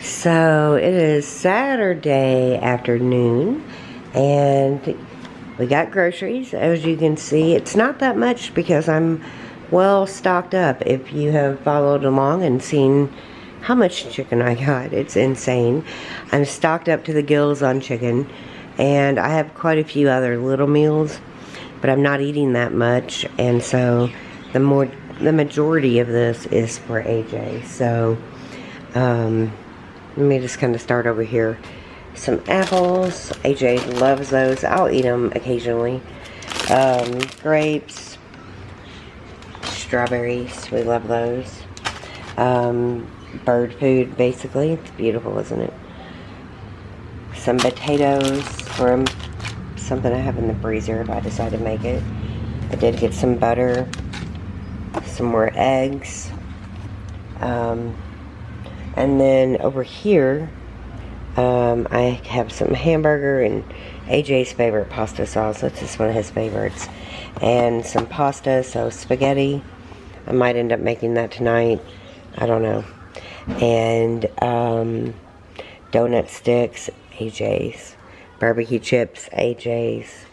So it is Saturday afternoon and we got groceries. As you can see, it's not that much because I'm well stocked up. If you have followed along and seen how much chicken I got, it's insane. I'm stocked up to the gills on chicken, and I have quite a few other little meals, but I'm not eating that much, and so the majority of this is for AJ. So let me just kind of start over here. Some apples. AJ loves those. I'll eat them occasionally. Grapes. Strawberries. We love those. Bird food, basically. It's beautiful, isn't it? Some potatoes from something I have in the freezer if I decide to make it. I did get some butter. Some more eggs. And then over here, I have some hamburger and AJ's favorite pasta sauce. That's just one of his favorites. And some pasta, so spaghetti. I might end up making that tonight. I don't know. And donut sticks, AJ's. Barbecue chips, AJ's.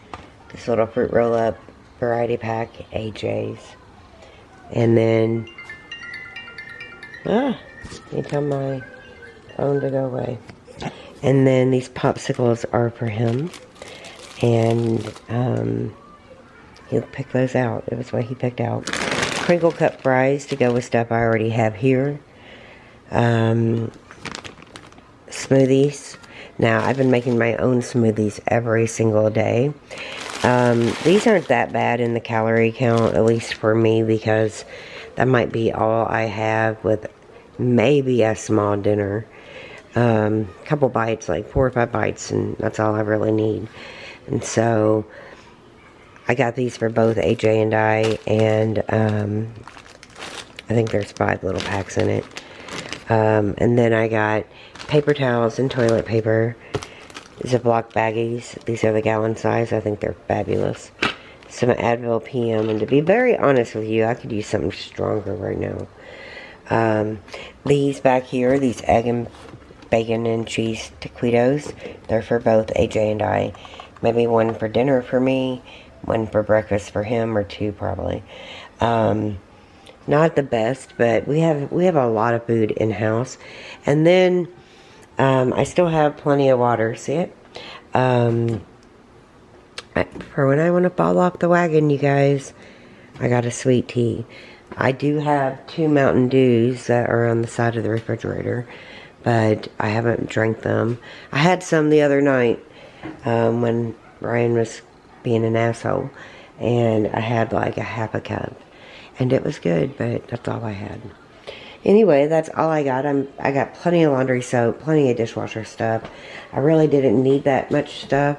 This little fruit roll-up variety pack, AJ's. And then, you tell my phone to go away. And then these popsicles are for him. And he'll pick those out. It was what he picked out. Crinkle cut fries to go with stuff I already have here. Smoothies. Now, I've been making my own smoothies every single day. These aren't that bad in the calorie count, at least for me, because that might be all I have with maybe a small dinner. Couple bites, like 4 or 5 bites, and that's all I really need. And so I got these for both AJ and I, and I think there's 5 little packs in it. And then I got paper towels and toilet paper, Ziploc baggies. These are the gallon size. I think they're fabulous. Some Advil PM, and to be very honest with you, I could use something stronger right now. These back here, these egg and bacon and cheese taquitos, they're for both AJ and I. Maybe one for dinner for me, one for breakfast for him, or 2 probably. Not the best, but we have a lot of food in house. And then I still have plenty of water. See it? For when I want to fall off the wagon, you guys, I got a sweet tea. I do have 2 Mountain Dews that are on the side of the refrigerator, but I haven't drank them. I had some the other night when Ryan was being an asshole, and I had like a half a cup, and it was good, but that's all I had. Anyway, that's all I got. I got plenty of laundry soap, plenty of dishwasher stuff. I really didn't need that much stuff,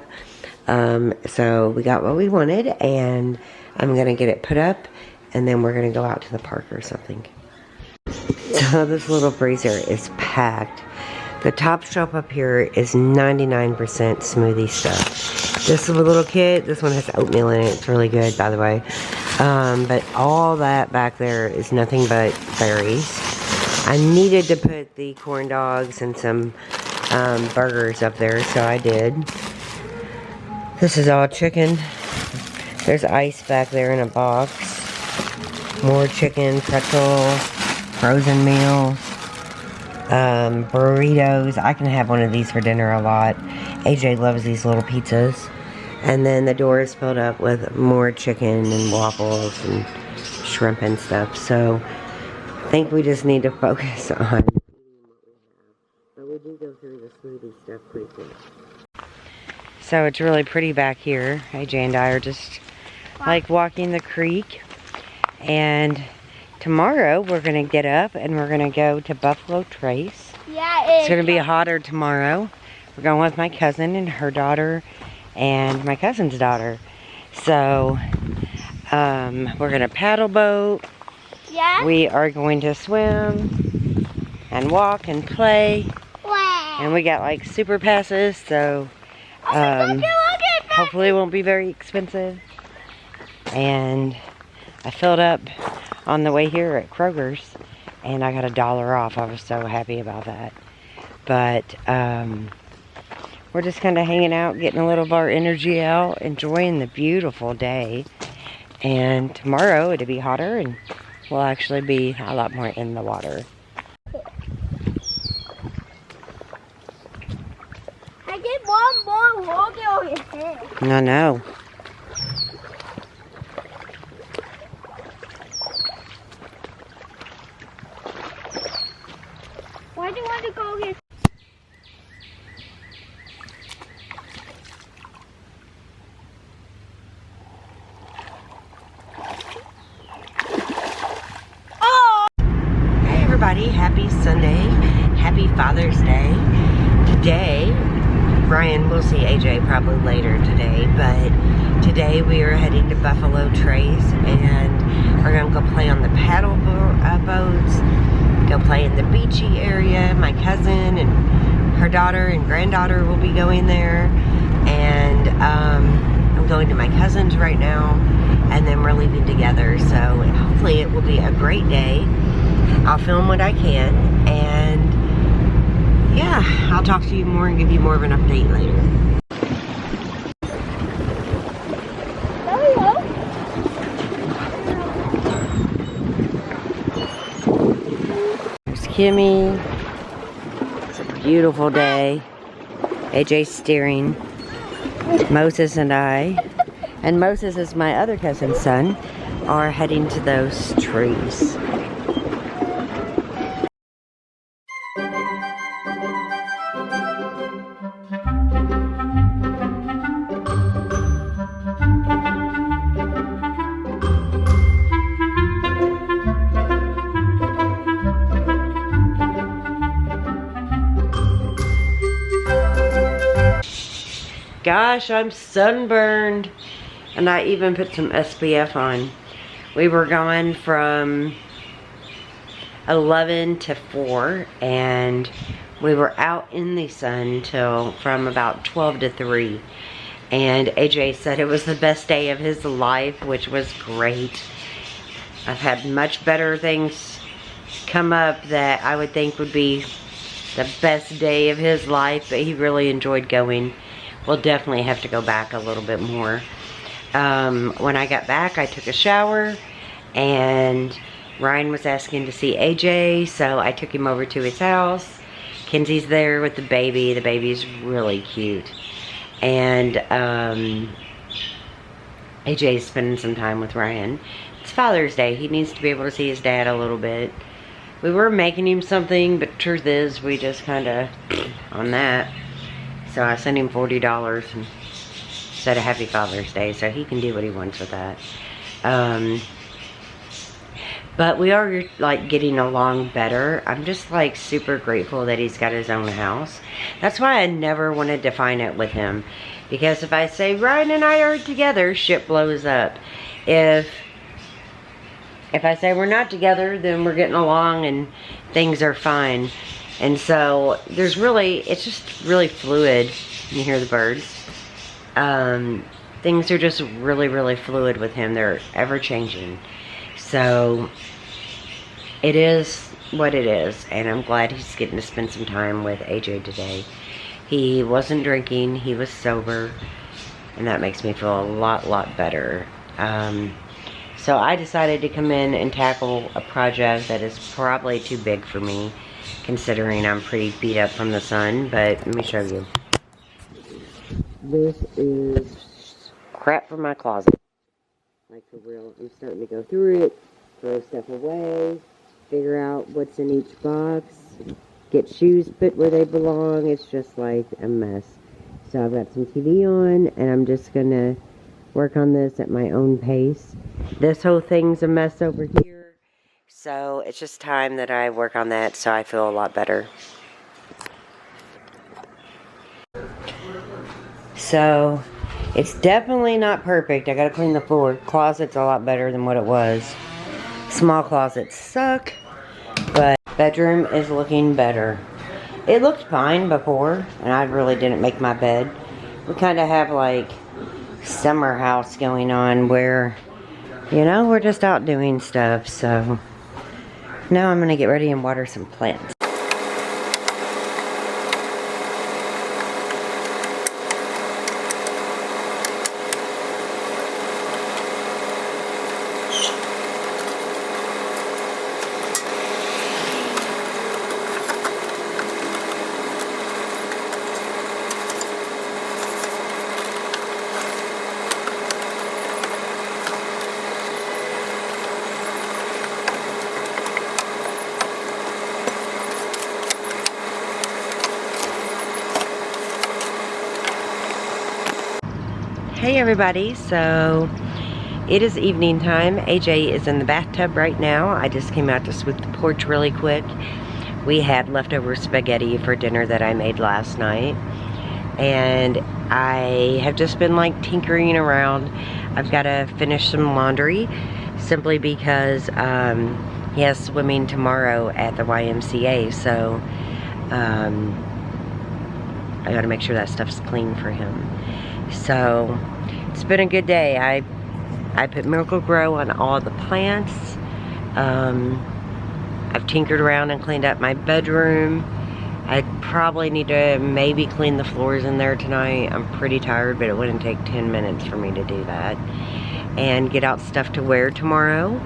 so we got what we wanted, and I'm gonna get it put up, and then we're gonna go out to the park or something. So this little freezer is packed. The top shelf up here is 99% smoothie stuff. This is a little kit. This one has oatmeal in it. It's really good, by the way. But all that back there is nothing but berries. I needed to put the corn dogs and some burgers up there, so I did. This is all chicken. There's ice back there in a box. More chicken, pretzels, frozen meals, burritos. I can have one of these for dinner a lot. AJ loves these little pizzas. And then the door is filled up with more chicken and waffles and shrimp and stuff. So I think we just need to focus on eating what we have. But we do go through the smoothie stuff pretty quick. So it's really pretty back here. AJ and I are just like walking the creek. And tomorrow we're going to get up and we're going to go to Buffalo Trace. Yeah, it's going to be hotter tomorrow. We're going with my cousin and her daughter and my cousin's daughter. So we're going to paddle boat. Yeah. We are going to swim and walk and play. Wow. And we got like super passes, so hopefully it won't be very expensive. And I filled up on the way here at Kroger's, and I got $1 off. I was so happy about that. But we're just kind of hanging out, getting a little of our energy out, enjoying the beautiful day. And tomorrow it'll be hotter and we'll actually be a lot more in the water. I did one more look over his head. I know. Why do you want to go here? Hey everybody, happy Sunday. Happy Father's Day. Today, Brian will see AJ probably later today, but today we are heading to Buffalo Trace and we're going to go play on the paddle boats, go play in the beachy area. My cousin and her daughter and granddaughter will be going there, and I'm going to my cousin's right now, and then we're leaving together, so hopefully it will be a great day. I'll film what I can, and yeah, I'll talk to you more and give you more of an update later. There's Kimmy. It's a beautiful day. AJ's steering. Moses and I, and Moses is my other cousin's son, are heading to those trees. Gosh, I'm sunburned, and I even put some SPF on. We were gone from 11 to 4, and we were out in the sun from about 12 to 3. And AJ said it was the best day of his life, which was great. I've had much better things come up that I would think would be the best day of his life, but he really enjoyed going. We'll definitely have to go back a little bit more. When I got back, I took a shower, and Ryan was asking to see AJ, so I took him over to his house. Kenzie's there with the baby. The baby's really cute. And AJ's spending some time with Ryan. It's Father's Day. He needs to be able to see his dad a little bit. We were making him something, but truth is, we just kind of on that. So I sent him $40 and said a happy Father's Day, so he can do what he wants with that. But we are like getting along better. I'm just like super grateful that he's got his own house. That's why I never want to define it with him. Because if I say Ryan and I are together, shit blows up. If I say we're not together, then we're getting along and things are fine. And so there's really, it's just really fluid. You hear the birds. Things are just really, really fluid with him. They're ever changing. So it is what it is. And I'm glad he's getting to spend some time with AJ today. He wasn't drinking. He was sober. And that makes me feel a lot better. So I decided to come in and tackle a project that is probably too big for me, considering I'm pretty beat up from the sun, but let me show you. This is crap from my closet. Like for real, I'm starting to go through it, throw stuff away, figure out what's in each box, get shoes put where they belong. It's just like a mess. So I've got some TV on, and I'm just gonna work on this at my own pace. This whole thing's a mess over here. So it's just time that I work on that so I feel a lot better. So it's definitely not perfect. I gotta clean the floor. Closet's a lot better than what it was. Small closets suck, but bedroom is looking better. It looked fine before, and I really didn't make my bed. We kind of have like summer house going on where, you know, we're just out doing stuff. So now I'm gonna get ready and water some plants. Hey everybody, so it is evening time. AJ is in the bathtub right now. I just came out to sweep the porch really quick. We had leftover spaghetti for dinner that I made last night. And I have just been like tinkering around. I've got to finish some laundry simply because he has swimming tomorrow at the YMCA. So I got to make sure that stuff's clean for him. So it's been a good day. I put Miracle-Gro on all the plants. I've tinkered around and cleaned up my bedroom. I probably need to maybe clean the floors in there tonight. I'm pretty tired, but it wouldn't take 10 minutes for me to do that. And get out stuff to wear tomorrow.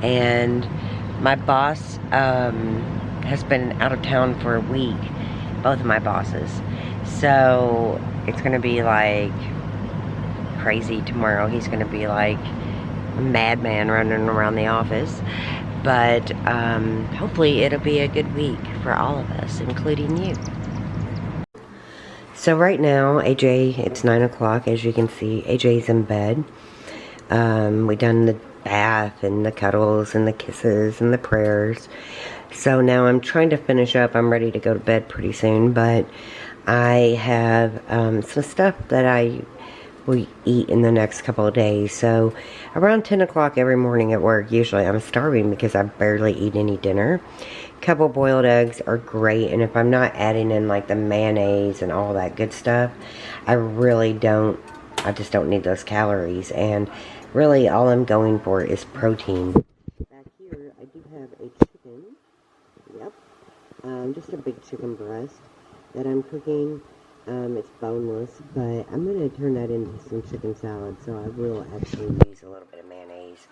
And my boss has been out of town for a week. Both of my bosses. So it's gonna be like crazy tomorrow. He's gonna be like a madman running around the office. But hopefully it'll be a good week for all of us, including you. So right now, AJ, it's 9 o'clock, as you can see. AJ's in bed. We done the bath and the cuddles and the kisses and the prayers. So now I'm trying to finish up. I'm ready to go to bed pretty soon, but I have some stuff that we eat in the next couple of days. So around 10 o'clock every morning at work, usually I'm starving because I barely eat any dinner. Couple boiled eggs are great, and if I'm not adding in like the mayonnaise and all that good stuff, I just don't need those calories. And really all I'm going for is protein. Back here I do have a chicken. Yep. Just a big chicken breast that I'm cooking. It's boneless, but I'm going to turn that into some chicken salad, so I will actually use a little bit of mayonnaise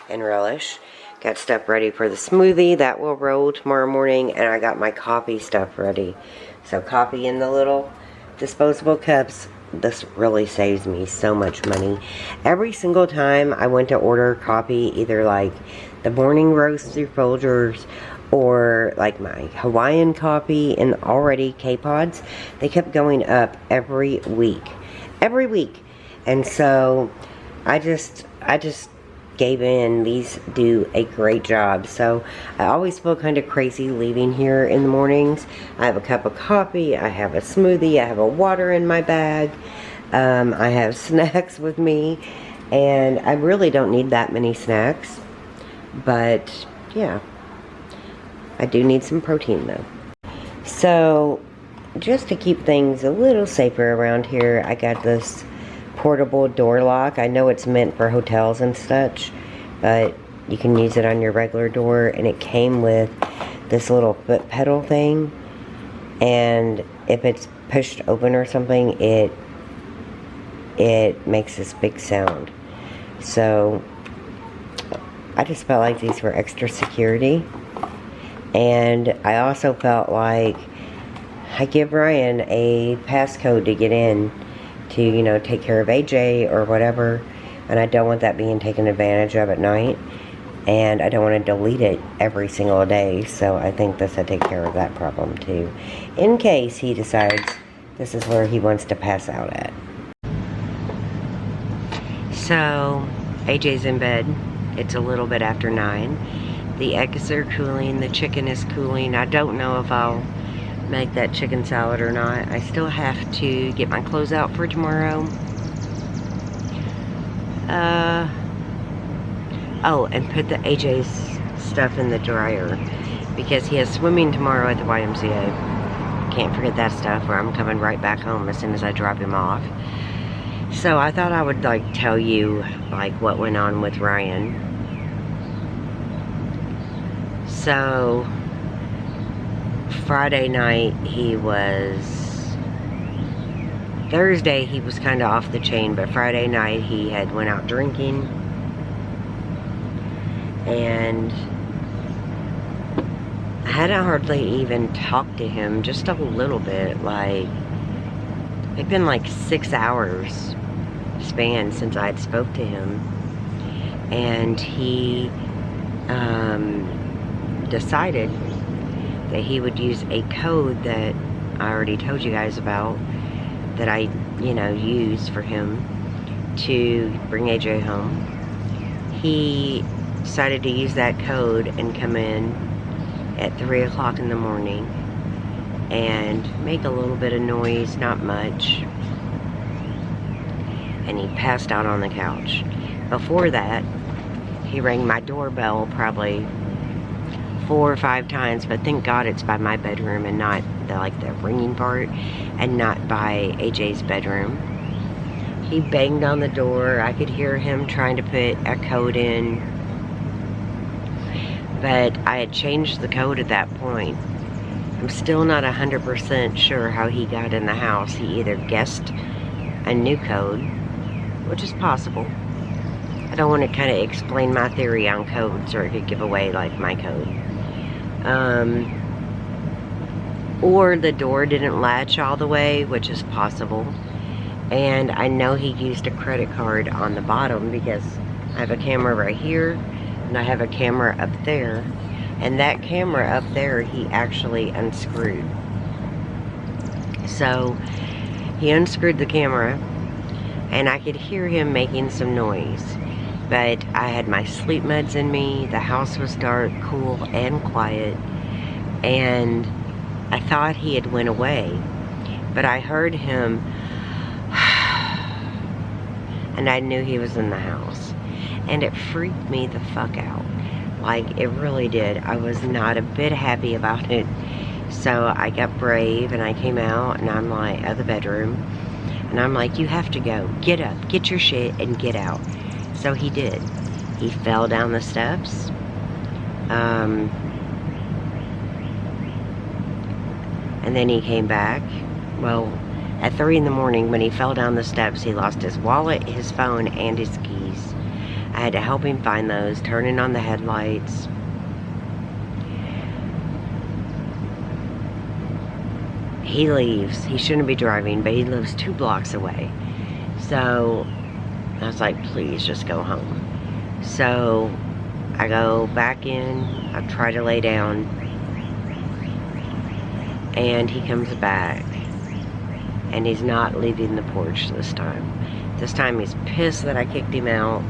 and relish. Got stuff ready for the smoothie. That will roll tomorrow morning, and I got my coffee stuff ready. So coffee in the little disposable cups. This really saves me so much money. Every single time I went to order coffee, either like the morning roast through Folgers or like my Hawaiian coffee and already K-Pods, they kept going up every week. Every week. And so I just gave in. These do a great job. So I always feel kind of crazy leaving here in the mornings. I have a cup of coffee, I have a smoothie, I have a water in my bag, I have snacks with me, and I really don't need that many snacks, but yeah, I do need some protein though. So just to keep things a little safer around here, I got this portable door lock. I know it's meant for hotels and such, but you can use it on your regular door, and it came with this little foot pedal thing, and if it's pushed open or something, it makes this big sound. So I just felt like these were extra security, and I also felt like I give Ryan a passcode to get in to, you know, take care of AJ or whatever, and I don't want that being taken advantage of at night, and I don't want to delete it every single day. So I think this will take care of that problem too, in case he decides this is where he wants to pass out at. So AJ's in bed. It's a little bit after 9. The eggs are cooling, the chicken is cooling. I don't know if I'll make that chicken salad or not. I still have to get my clothes out for tomorrow. Oh, and put the AJ's stuff in the dryer because he has swimming tomorrow at the YMCA. Can't forget that stuff, or I'm coming right back home as soon as I drop him off. So I thought I would like tell you like what went on with Ryan. So Friday night Thursday he was kind of off the chain, but Friday night he had went out drinking, and I hadn't hardly even talked to him, just a little bit. Like, it'd been like 6 hours span since I had spoke to him, and he decided that he would use a code that I already told you guys about, that I, use for him, to bring AJ home. He decided to use that code and come in at 3 o'clock in the morning and make a little bit of noise, not much. And he passed out on the couch. Before that, he rang my doorbell probably 4 or 5 times, but thank God it's by my bedroom and not the ringing part, and not by AJ's bedroom. He banged on the door. I could hear him trying to put a code in, but I had changed the code at that point. I'm still not 100% sure how he got in the house. He either guessed a new code, which is possible. I don't want to kind of explain my theory on codes, or it could give away like my code. Or the door didn't latch all the way, which is possible. And I know he used a credit card on the bottom, because I have a camera right here and I have a camera up there, and that camera up there he actually unscrewed. So he unscrewed the camera and I could hear him making some noise, but I had my sleep meds in me. The house was dark, cool, and quiet, and I thought he had went away, but I heard him and I knew he was in the house, and it freaked me the fuck out. Like, it really did. I was not a bit happy about it. So I got brave and I came out, and I'm like, out of the bedroom, and I'm like, you have to go. Get up, get your shit, and get out. So he did. He fell down the steps. And then he came back. Well, at 3 in the morning, when he fell down the steps, he lost his wallet, his phone, and his keys. I had to help him find those, turning on the headlights. He leaves. He shouldn't be driving, but he lives 2 blocks away. So I was like, please just go home. So I go back in. I try to lay down, and he comes back, and he's not leaving the porch this time. This time he's pissed that I kicked him out.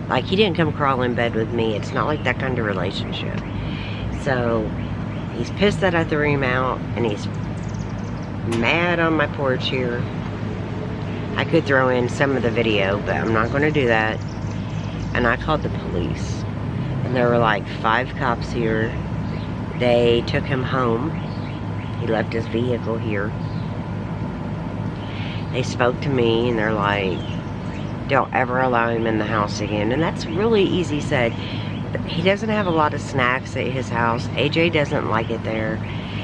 Like, he didn't come crawl in bed with me. It's not like that kind of relationship. So he's pissed that I threw him out, and he's mad on my porch here. I could throw in some of the video, but I'm not going to do that. And I called the police, and there were like 5 cops here. They took him home. He left his vehicle here. They spoke to me, and they're like, don't ever allow him in the house again. And that's really easy said. He doesn't have a lot of snacks at his house. AJ doesn't like it there.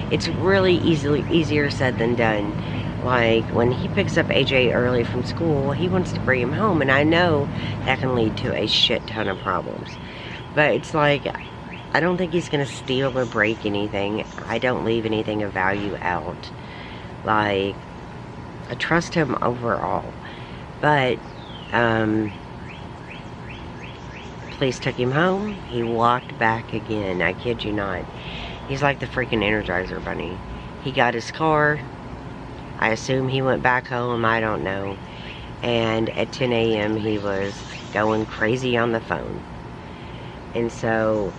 It's really easier said than done. Like, when he picks up AJ early from school, he wants to bring him home, and I know that can lead to a shit ton of problems. But it's like, I don't think he's gonna steal or break anything. I don't leave anything of value out. Like, I trust him overall. But police took him home. He walked back again. I kid you not. He's like the freaking Energizer Bunny. He got his car. I assume he went back home. I don't know. And at 10 a.m. he was going crazy on the phone. And so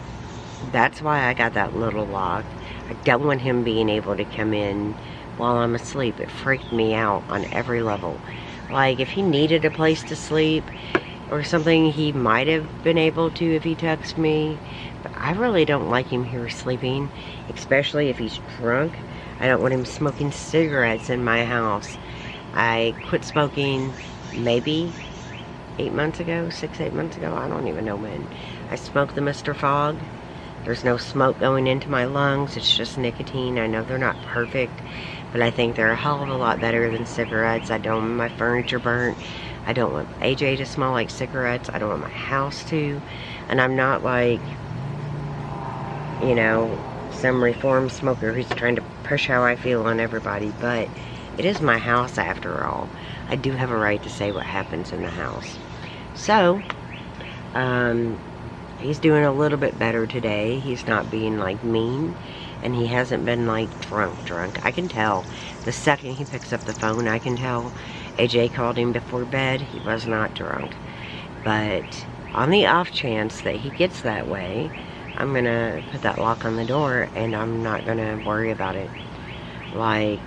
that's why I got that little lock. I don't want him being able to come in while I'm asleep. It freaked me out on every level. Like, if he needed a place to sleep or something, he might have been able to if he texted me. But I really don't like him here sleeping, especially if he's drunk. I don't want him smoking cigarettes in my house. I quit smoking maybe 8 months ago, 6-8 months ago. I don't even know when. I smoked the Mr. Fog. There's no smoke going into my lungs. It's just nicotine. I know they're not perfect, but I think they're a hell of a lot better than cigarettes. I don't want my furniture burnt. I don't want AJ to smell like cigarettes. I don't want my house to. And I'm not like, you know, some reformed smoker who's trying to push how I feel on everybody, but it is my house after all. I do have a right to say what happens in the house. So, he's doing a little bit better today. He's not being like mean, and he hasn't been like drunk. I can tell. The second he picks up the phone, I can tell. AJ called him before bed. He was not drunk. But on the off chance that he gets that way, I'm going to put that lock on the door and I'm not going to worry about it. Like,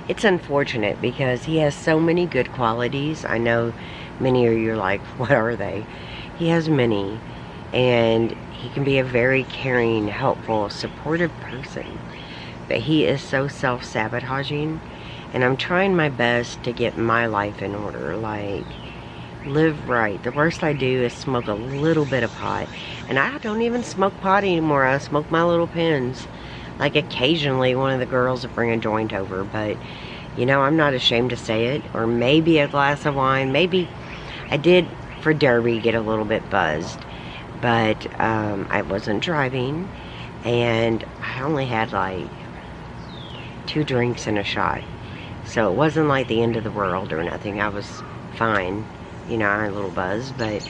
it's unfortunate because he has so many good qualities. I know many of you are like, what are they? He has many. And he can be a very caring, helpful, supportive person. But he is so self-sabotaging. And I'm trying my best to get my life in order. Like, live right. The worst I do is smoke a little bit of pot. And I don't even smoke pot anymore. I smoke my little pens. Like, occasionally one of the girls will bring a joint over. But, you know, I'm not ashamed to say it. Or maybe a glass of wine. Maybe I did, for Derby, get a little bit buzzed. But I wasn't driving. And I only had like 2 drinks and a shot. So it wasn't like the end of the world or nothing. I was fine. You know, I had a little buzz, but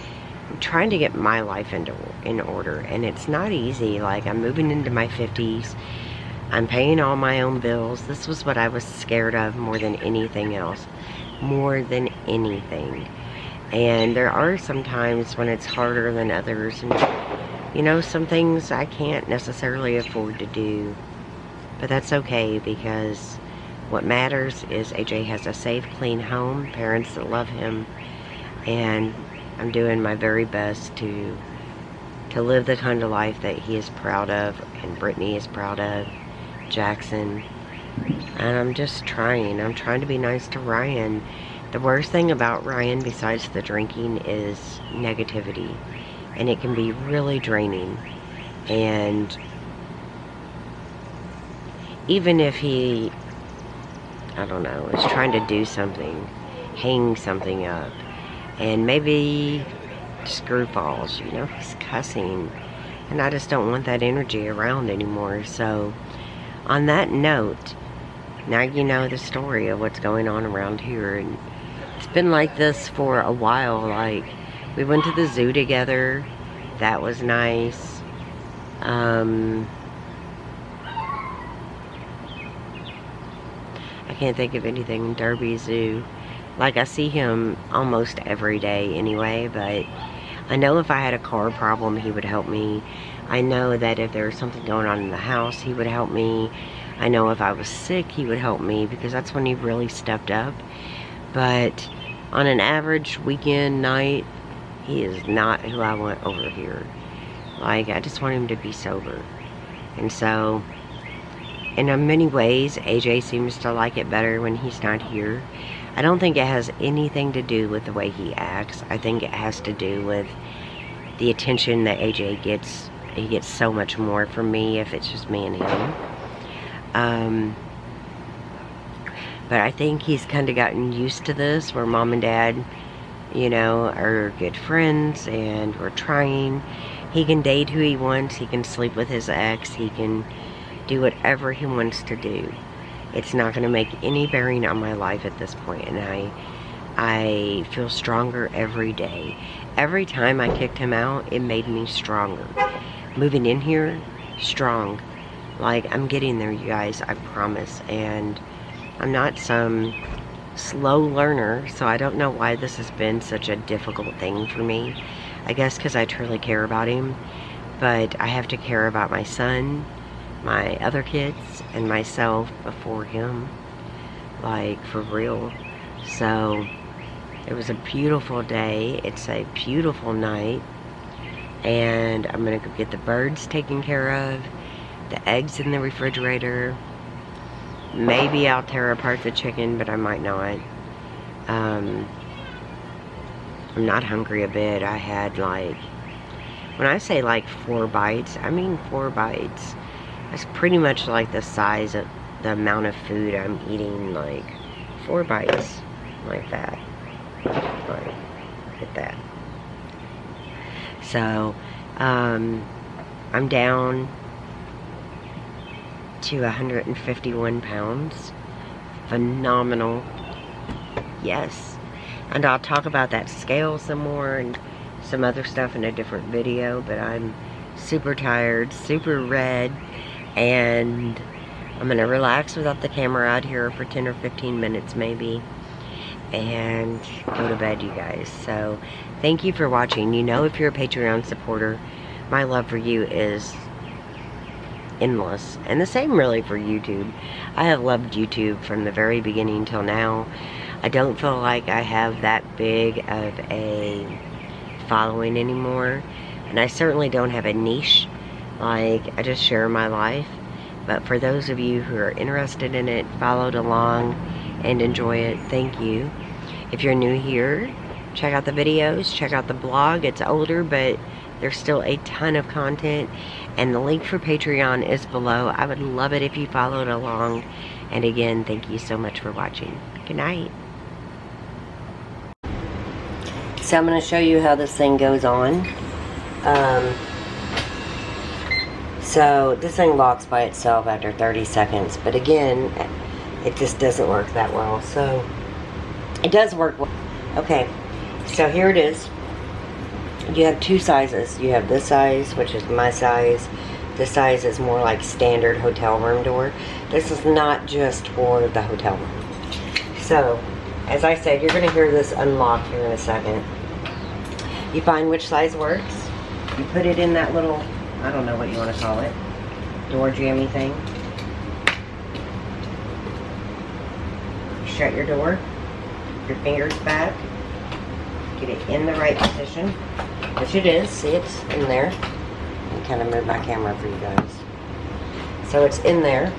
I'm trying to get my life in order. And it's not easy. Like, I'm moving into my 50s. I'm paying all my own bills. This was what I was scared of more than anything else. More than anything. And there are some times when it's harder than others. And, you know, some things I can't necessarily afford to do. But that's okay, because what matters is AJ has a safe, clean home, parents that love him, and I'm doing my very best to live the kind of life that he is proud of, and Brittany is proud of, Jackson, and I'm just trying. I'm trying to be nice to Ryan. The worst thing about Ryan, besides the drinking, is negativity, and it can be really draining. And even if he, I don't know, is trying to do something, hang something up, and maybe screw falls, you know, he's cussing, and I just don't want that energy around anymore. So on that note, now you know the story of what's going on around here. And it's been like this for a while. Like, we went to the zoo together. That was nice. I can't think of anything in Derby Zoo. Like, I see him almost every day anyway, but I know if I had a car problem, he would help me. I know that if there was something going on in the house, he would help me. I know if I was sick, he would help me, because that's when he really stepped up. But on an average weekend night, he is not who I want over here. Like, I just want him to be sober. And so, in many ways, AJ seems to like it better when he's not here. I don't think it has anything to do with the way he acts. I think it has to do with the attention that AJ gets. He gets so much more from me if it's just me and him. But I think he's kind of gotten used to this, where mom and dad, you know, are good friends, and we're trying. He can date who he wants. He can sleep with his ex. He can do whatever he wants to do. It's not going to make any bearing on my life at this point, and I feel stronger every day. Every time I kicked him out, it made me stronger. Moving in here, strong. Like, I'm getting there, you guys, I promise. And I'm not some slow learner, so I don't know why this has been such a difficult thing for me. I guess because I truly care about him, but I have to care about my son, my other kids, and myself before him. Like, for real. So it was a beautiful day. It's a beautiful night, and I'm gonna go get the birds taken care of, the eggs in the refrigerator. Maybe I'll tear apart the chicken, but I might not. I'm not hungry a bit. I had, like, when I say like 4 bites, I mean 4 bites. That's pretty much like the size of the amount of food I'm eating. Like, 4 bites like that. Like that. So I'm down to 151 pounds. Phenomenal. Yes. And I'll talk about that scale some more and some other stuff in a different video, but I'm super tired, super red, and I'm gonna relax without the camera out here for 10 or 15 minutes maybe, and go to bed, you guys. So thank you for watching. You know, if you're a Patreon supporter, my love for you is endless, and the same really for YouTube. I have loved YouTube from the very beginning till now. I don't feel like I have that big of a following anymore, and I certainly don't have a niche. Like, I just share my life. But for those of you who are interested in it, followed along, and enjoy it, thank you. If you're new here, check out the videos, check out the blog. It's older, but there's still a ton of content, and the link for Patreon is below. I would love it if you followed along. And again, thank you so much for watching. Good night. So I'm going to show you how this thing goes on. So this thing locks by itself after 30 seconds, but again, it just doesn't work that well. So it does work well. Okay, so here it is. You have two sizes. You have this size, which is my size. This size is more like standard hotel room door. This is not just for the hotel room. So, as I said, you're going to hear this unlock here in a second. You find which size works. You put it in that little, I don't know what you want to call it, door jammy thing. You shut your door, your fingers back, get it in the right position, which it is. See, it's in there. Let me kind of move my camera for you guys. So it's in there.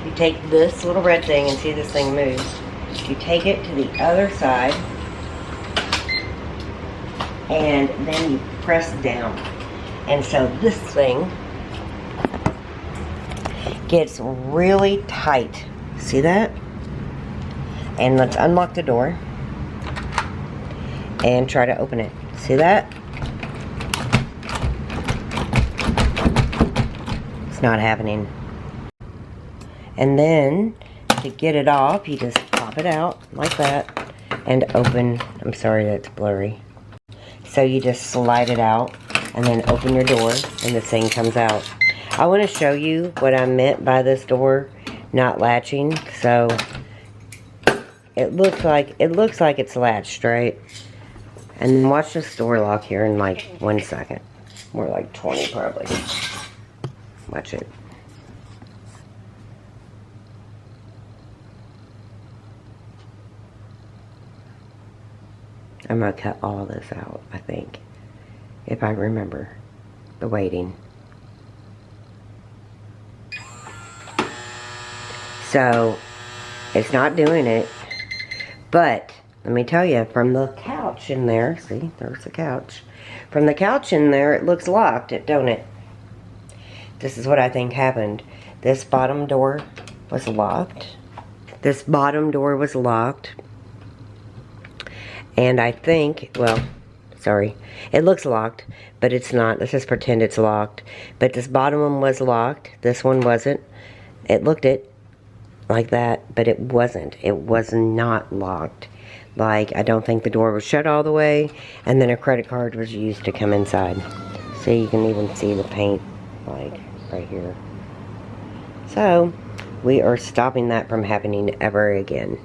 You take this little red thing, and see this thing moves. You take it to the other side, and then you press down. And so this thing gets really tight. See that? And let's unlock the door and try to open it. See that? It's not happening. And then to get it off, you just pop it out like that and open. I'm sorry, that's blurry. So you just slide it out and then open your door, and this thing comes out. I want to show you what I meant by this door not latching. So it looks like it's latched, right? And then watch this door lock here in like 1 second. More like 20 probably. Watch it. I'm going to cut all this out, I think, if I remember the weighting. So, it's not doing it, but let me tell you, from the couch in there, see, there's the couch. From the couch in there, it looks locked, don't it? This is what I think happened. This bottom door was locked. This bottom door was locked. And I think, well, sorry, it looks locked, but it's not. Let's just pretend it's locked. But this bottom one was locked. This one wasn't. It looked it like that, but it wasn't. It was not locked. Like, I don't think the door was shut all the way, and then a credit card was used to come inside. See, you can even see the paint, like, right here. So, we are stopping that from happening ever again.